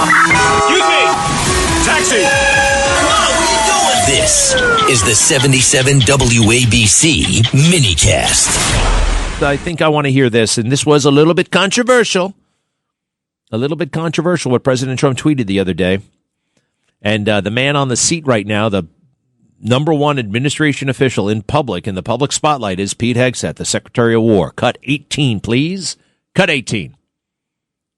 Excuse me! Taxi! This is the 77 WABC minicast. I think I want to hear this, and this was a little bit controversial. What President Trump tweeted the other day. And the man on the seat right now, the number one administration official in the public spotlight, is Pete Hegseth, the Secretary of War. Cut 18, please. Cut 18.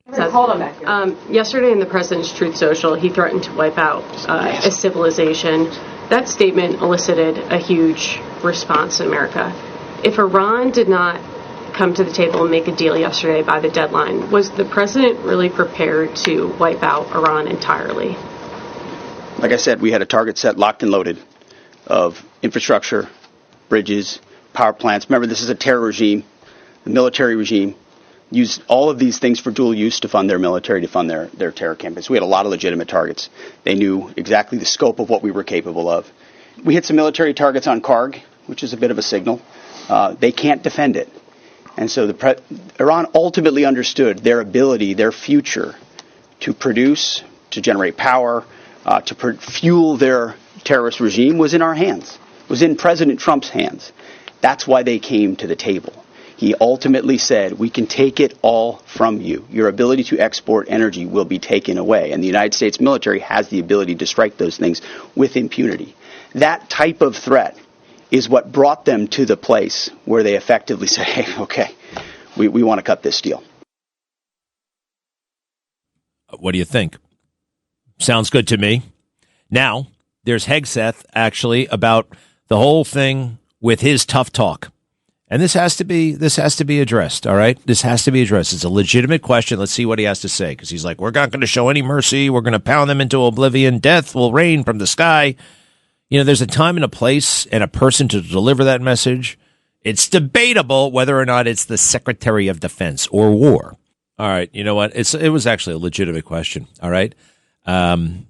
Hold on back here. Yesterday in the President's Truth Social, he threatened to wipe out a civilization. That statement elicited a huge response in America. If Iran did not come to the table and make a deal yesterday by the deadline, was the president really prepared to wipe out Iran entirely? Like I said, we had a target set, locked and loaded, of infrastructure, bridges, power plants. Remember, this is a terror regime. The military regime used all of these things for dual use to fund their military, to fund their terror campaigns. We had a lot of legitimate targets. They knew exactly the scope of what we were capable of. We hit some military targets on Karg, which is a bit of a signal. They can't defend it. And so Iran ultimately understood their ability, their future, to produce, to generate power, to fuel their terrorist regime was in our hands, was in President Trump's hands. That's why they came to the table. He ultimately said, we can take it all from you. Your ability to export energy will be taken away. And the United States military has the ability to strike those things with impunity. That type of threat is what brought them to the place where they effectively say, hey, okay, we want to cut this deal. What do you think? Sounds good to me. Now, there's Hegseth, actually, about the whole thing with his tough talk. And this has to be addressed, all right? This has to be addressed. It's a legitimate question. Let's see what he has to say, because he's like, we're not going to show any mercy. We're going to pound them into oblivion. Death will rain from the sky. You know, there's a time and a place and a person to deliver that message. It's debatable whether or not it's the Secretary of Defense or War. All right, you know what? It was actually a legitimate question, all right? And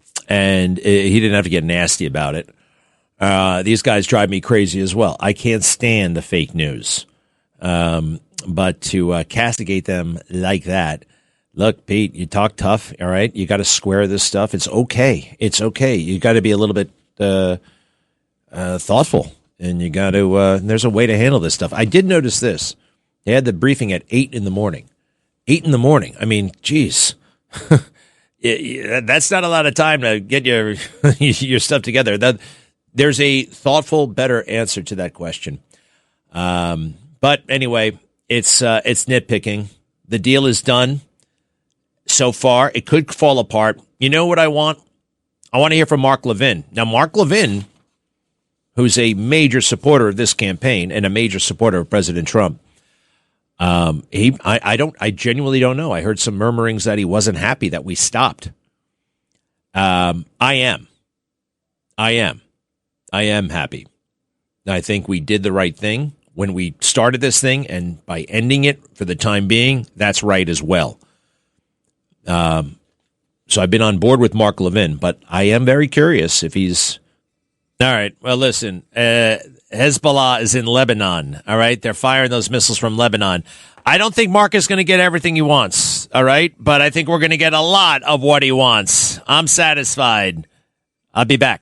he didn't have to get nasty about it. These guys drive me crazy as well. I can't stand the fake news. But to castigate them like that, look, Pete, you talk tough, all right? You got to square this stuff. It's okay. It's okay. You got to be a little bit thoughtful, and you got to. There's a way to handle this stuff. I did notice this. They had the briefing at 8 in the morning. 8 in the morning. I mean, geez. That's not a lot of time to get your your stuff together. There's a thoughtful, better answer to that question. But anyway, it's nitpicking. The deal is done so far. It could fall apart. You know what I want? I want to hear from Mark Levin. Now, Mark Levin, who's a major supporter of this campaign and a major supporter of President Trump, I genuinely don't know. I heard some murmurings that he wasn't happy that we stopped. I am happy. I think we did the right thing when we started this thing, and by ending it for the time being, that's right as well. So I've been on board with Mark Levin, but I am very curious if he's... All right, well, listen, Hezbollah is in Lebanon, all right? They're firing those missiles from Lebanon. I don't think Mark is going to get everything he wants, all right? But I think we're going to get a lot of what he wants. I'm satisfied. I'll be back.